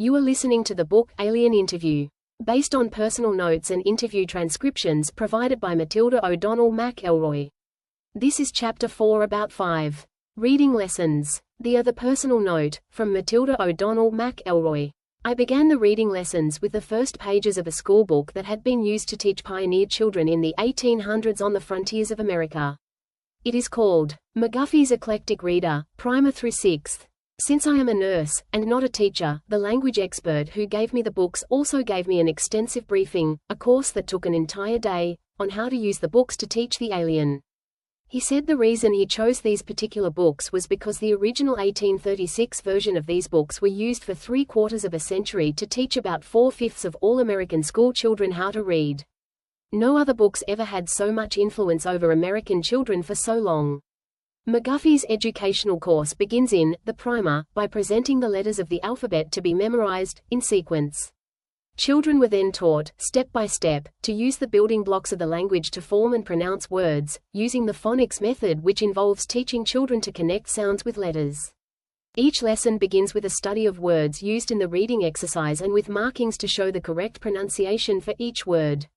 You are listening to the book Alien Interview, based on personal notes and interview transcriptions provided by Matilda O'Donnell MacElroy. This is Chapter 4 about 5. Reading lessons. The personal note, from Matilda O'Donnell MacElroy. I began the reading lessons with the first pages of a school book that had been used to teach pioneer children in the 1800s on the frontiers of America. It is called McGuffey's Eclectic Reader, Primer through 6th. Since I am a nurse, and not a teacher, the language expert who gave me the books also gave me an extensive briefing, a course that took an entire day, on how to use the books to teach the alien. He said the reason he chose these particular books was because the original 1836 version of these books were used for 3/4 of a century to teach about 4/5 of all American school children how to read. No other books ever had so much influence over American children for so long. McGuffey's educational course begins in the primer by presenting the letters of the alphabet to be memorized, in sequence. Children were then taught, step by step, to use the building blocks of the language to form and pronounce words, using the phonics method, which involves teaching children to connect sounds with letters. Each lesson begins with a study of words used in the reading exercise and with markings to show the correct pronunciation for each word.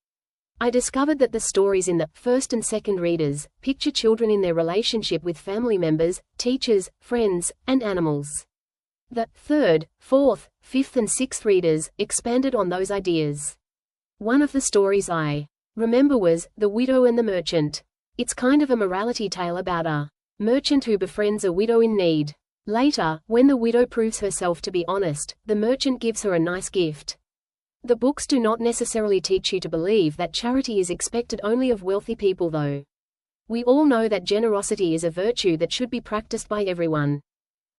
I discovered that the stories in the first and second readers picture children in their relationship with family members, teachers, friends, and animals. The third, fourth, fifth and sixth readers expanded on those ideas. One of the stories I remember was The Widow and the Merchant. It's kind of a morality tale about a merchant who befriends a widow in need. Later, when the widow proves herself to be honest, the merchant gives her a nice gift. The books do not necessarily teach you to believe that charity is expected only of wealthy people, though. We all know that generosity is a virtue that should be practiced by everyone.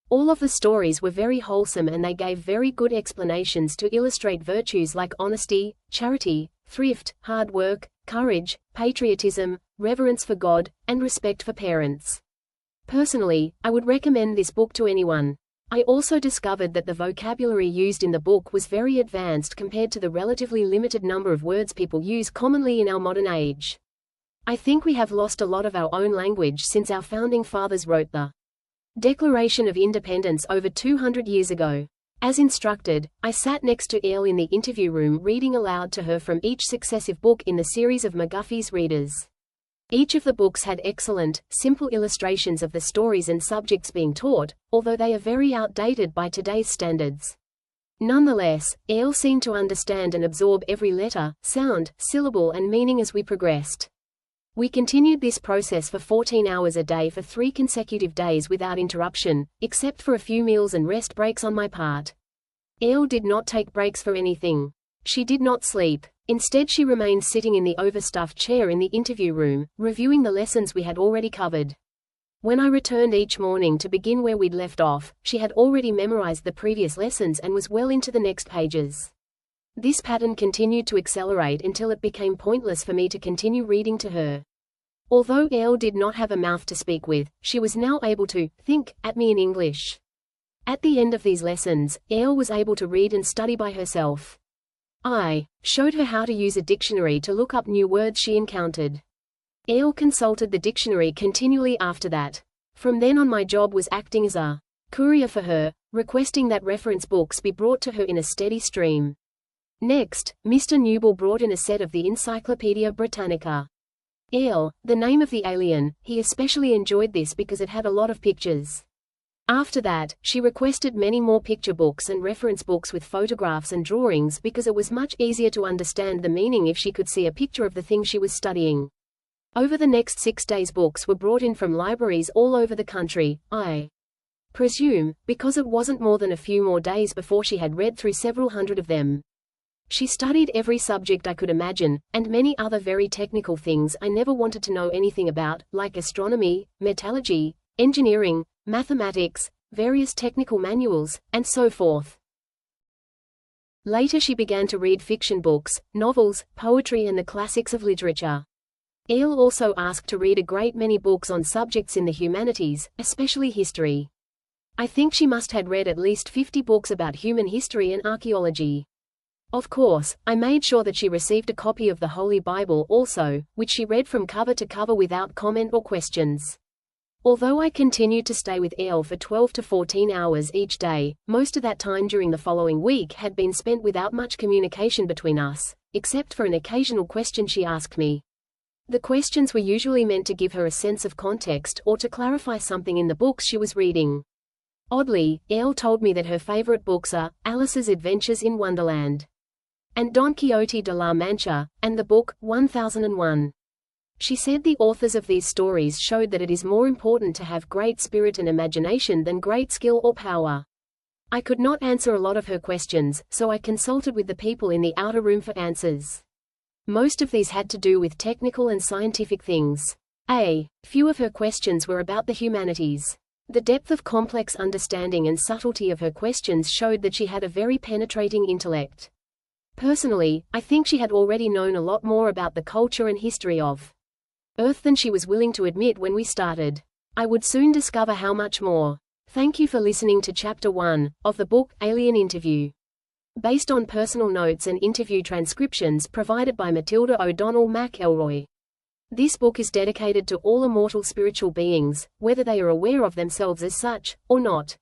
All of the stories were very wholesome and they gave very good explanations to illustrate virtues like honesty, charity, thrift, hard work, courage, patriotism, reverence for God, and respect for parents. Personally, I would recommend this book to anyone. I also discovered that the vocabulary used in the book was very advanced compared to the relatively limited number of words people use commonly in our modern age. I think we have lost a lot of our own language since our founding fathers wrote the Declaration of Independence over 200 years ago. As instructed, I sat next to Elle in the interview room reading aloud to her from each successive book in the series of McGuffey's readers. Each of the books had excellent, simple illustrations of the stories and subjects being taught, although they are very outdated by today's standards. Nonetheless, Elle seemed to understand and absorb every letter, sound, syllable and meaning as we progressed. We continued this process for 14 hours a day for 3 consecutive days without interruption, except for a few meals and rest breaks on my part. Elle did not take breaks for anything. She did not sleep. Instead, she remained sitting in the overstuffed chair in the interview room, reviewing the lessons we had already covered. When I returned each morning to begin where we'd left off, she had already memorized the previous lessons and was well into the next pages. This pattern continued to accelerate until it became pointless for me to continue reading to her. Although Elle did not have a mouth to speak with, she was now able to think at me in English. At the end of these lessons, Elle was able to read and study by herself. I showed her how to use a dictionary to look up new words she encountered. Elle consulted the dictionary continually after that. From then on, my job was acting as a courier for her, requesting that reference books be brought to her in a steady stream. Next, Mr. Newell brought in a set of the Encyclopedia Britannica. Elle, the name of the alien, he especially enjoyed this because it had a lot of pictures. After that, she requested many more picture books and reference books with photographs and drawings because it was much easier to understand the meaning if she could see a picture of the thing she was studying. Over the next 6 days, books were brought in from libraries all over the country, I presume, because it wasn't more than a few more days before she had read through several hundred of them. She studied every subject I could imagine, and many other very technical things I never wanted to know anything about, like astronomy, metallurgy, engineering, mathematics, various technical manuals, and so forth. Later she began to read fiction books, novels, poetry and the classics of literature. Elle also asked to read a great many books on subjects in the humanities, especially history. I think she must have read at least 50 books about human history and archaeology. Of course, I made sure that she received a copy of the Holy Bible also, which she read from cover to cover without comment or questions. Although I continued to stay with Elle for 12 to 14 hours each day, most of that time during the following week had been spent without much communication between us, except for an occasional question she asked me. The questions were usually meant to give her a sense of context or to clarify something in the books she was reading. Oddly, Elle told me that her favorite books are Alice's Adventures in Wonderland and Don Quixote de la Mancha, and the book 1001. She said the authors of these stories showed that it is more important to have great spirit and imagination than great skill or power. I could not answer a lot of her questions, so I consulted with the people in the outer room for answers. Most of these had to do with technical and scientific things. Few of her questions were about the humanities. The depth of complex understanding and subtlety of her questions showed that she had a very penetrating intellect. Personally, I think she had already known a lot more about the culture and history of Earth than she was willing to admit when we started. I would soon discover how much more. Thank you for listening to Chapter 1 of the book Alien Interview. Based on personal notes and interview transcriptions provided by Matilda O'Donnell MacElroy. This book is dedicated to all immortal spiritual beings, whether they are aware of themselves as such, or not.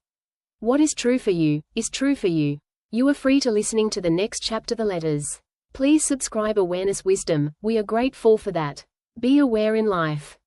What is true for you, is true for you. You are free to listening to the next chapter. The letters. Please subscribe Awareness Wisdom, we are grateful for that. Be aware in life.